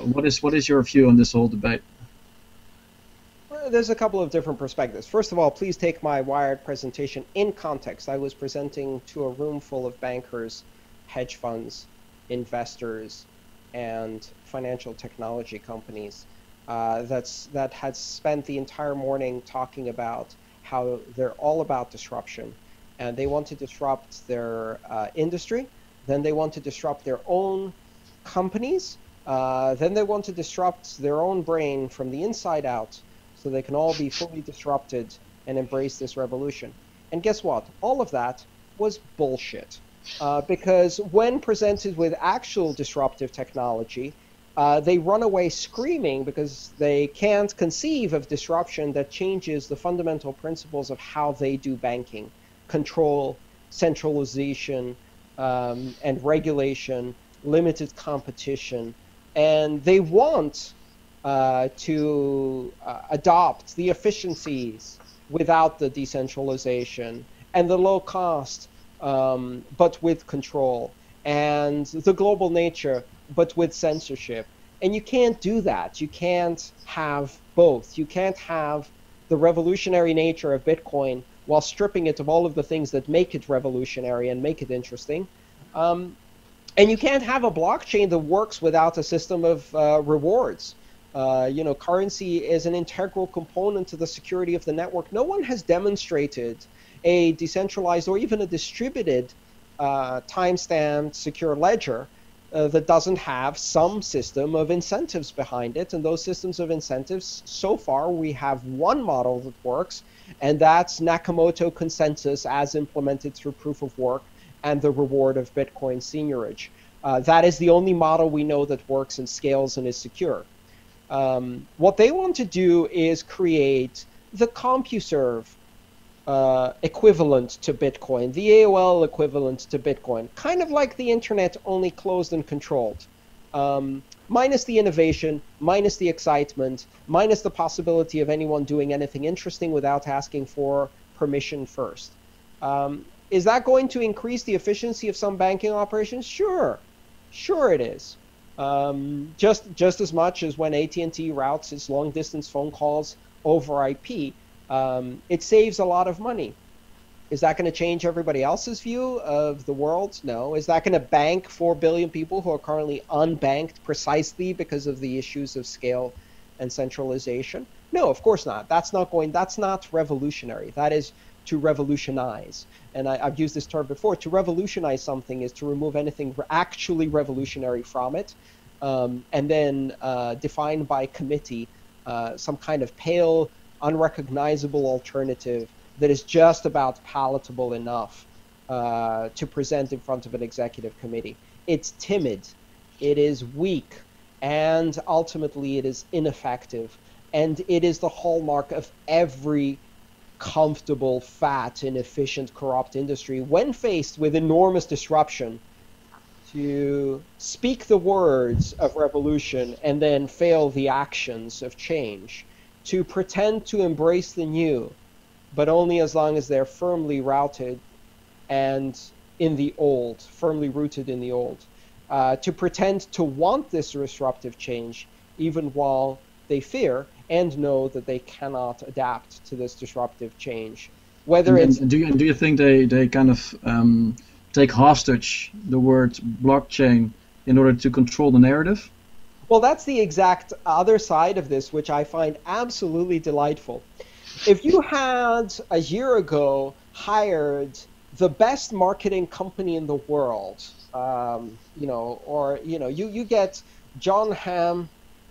What is your view on this whole debate? There's a couple of different perspectives. First of all, please take my Wired presentation in context. I was presenting to a room full of bankers, hedge funds, investors, and financial technology companies that had spent the entire morning talking about how they're all about disruption, and they want to disrupt their industry, then they want to disrupt their own companies, then they want to disrupt their own brain from the inside out so they can all be fully disrupted and embrace this revolution. And guess what? All of that was bullshit. Because when presented with actual disruptive technology, they run away screaming because they can't conceive of disruption that changes the fundamental principles of how they do banking: control, centralization, and regulation, limited competition. And they want to adopt the efficiencies without the decentralization, and the low cost, but with control, and the global nature, but with censorship. And you can't do that. You can't have both. You can't have the revolutionary nature of Bitcoin while stripping it of all of the things that make it revolutionary and make it interesting. And you can't have a blockchain that works without a system of rewards. Currency is an integral component to the security of the network. No one has demonstrated a decentralized or even a distributed time-stamped secure ledger that doesn't have some system of incentives behind it. And those systems of incentives, so far, we have one model that works, and that's Nakamoto consensus as implemented through proof of work and the reward of Bitcoin seigniorage. That is the only model we know that works and scales and is secure. What they want to do is create the CompuServe equivalent to Bitcoin, the AOL equivalent to Bitcoin, kind of like the internet, only closed and controlled. Minus the innovation, minus the excitement, minus the possibility of anyone doing anything interesting without asking for permission first. Is that going to increase the efficiency of some banking operations? Sure. Sure it is. Just as much as when AT&T routes its long-distance phone calls over IP, it saves a lot of money. Is that going to change everybody else's view of the world? No. Is that going to bank 4 billion people who are currently unbanked precisely because of the issues of scale and centralization? No, of course not. That's not revolutionary. That is to revolutionize. And I've used this term before. To revolutionize something is to remove anything actually revolutionary from it, and then define by committee some kind of pale, unrecognizable alternative that is just about palatable enough to present in front of an executive committee. It's timid, it is weak, and ultimately it is ineffective. And it is the hallmark of every comfortable, fat, inefficient, corrupt industry when faced with enormous disruption to speak the words of revolution and then fail the actions of change, to pretend to embrace the new, but only as long as they're firmly routed and in the old, firmly rooted in the old, to pretend to want this disruptive change even while they fear and know that they cannot adapt to this disruptive change. Whether it's do you think they kind of take hostage the word blockchain in order to control the narrative? Well, that's the exact other side of this, which I find absolutely delightful. If you had a year ago hired the best marketing company in the world, you get John Hamm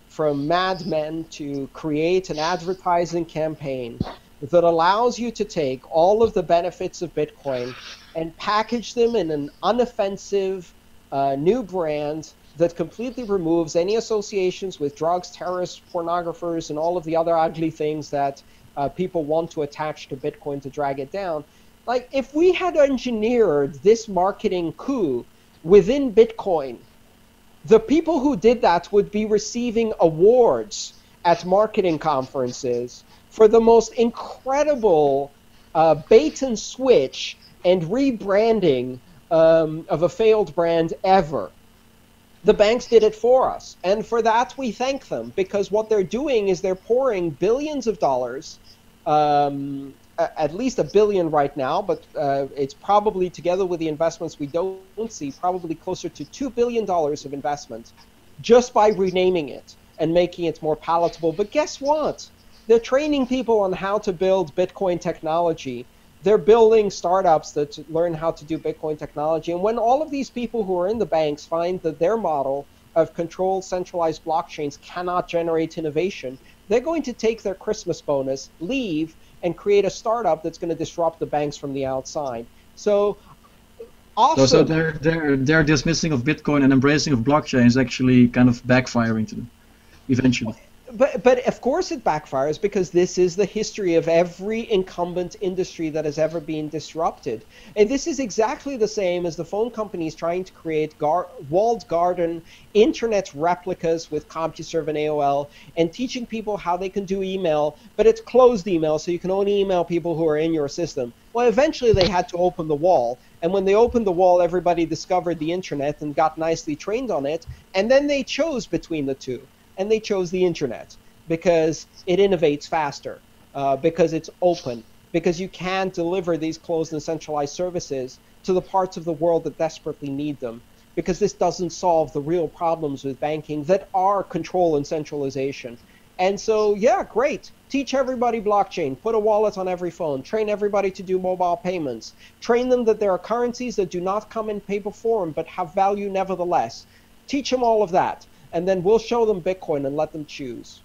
from Mad Men to create an advertising campaign that allows you to take all of the benefits of Bitcoin and package them in an unoffensive new brand that completely removes any associations with drugs, terrorists, pornographers, and all of the other ugly things that people want to attach to Bitcoin to drag it down. Like, if we had engineered this marketing coup within Bitcoin, the people who did that would be receiving awards at marketing conferences for the most incredible bait and switch and rebranding of a failed brand ever. The banks did it for us, and for that we thank them, because what they're doing is they're pouring billions of dollars, at least $1 billion right now, but it's probably, together with the investments we don't see, probably closer to $2 billion of investment just by renaming it and making it more palatable. But guess what? They're training people on how to build Bitcoin technology. They're building startups that learn how to do Bitcoin technology. And when all of these people who are in the banks find that their model of controlled centralized blockchains cannot generate innovation, they're going to take their Christmas bonus, leave, and create a startup that's going to disrupt the banks from the outside. So awesome. So their dismissing of Bitcoin and embracing of blockchain is actually kind of backfiring to them eventually. But of course it backfires, because this is the history of every incumbent industry that has ever been disrupted. And this is exactly the same as the phone companies trying to create walled garden internet replicas with CompuServe and AOL, and teaching people how they can do email, but it's closed email, so you can only email people who are in your system. Well, eventually they had to open the wall, and when they opened the wall, everybody discovered the internet and got nicely trained on it, and then they chose between the two. And they chose the internet because it innovates faster, because it's open, because you can deliver these closed and centralized services to the parts of the world that desperately need them, because this doesn't solve the real problems with banking that are control and centralization. And so, yeah, great. Teach everybody blockchain. Put a wallet on every phone. Train everybody to do mobile payments. Train them that there are currencies that do not come in paper form but have value nevertheless. Teach them all of that. And then we'll show them Bitcoin and let them choose.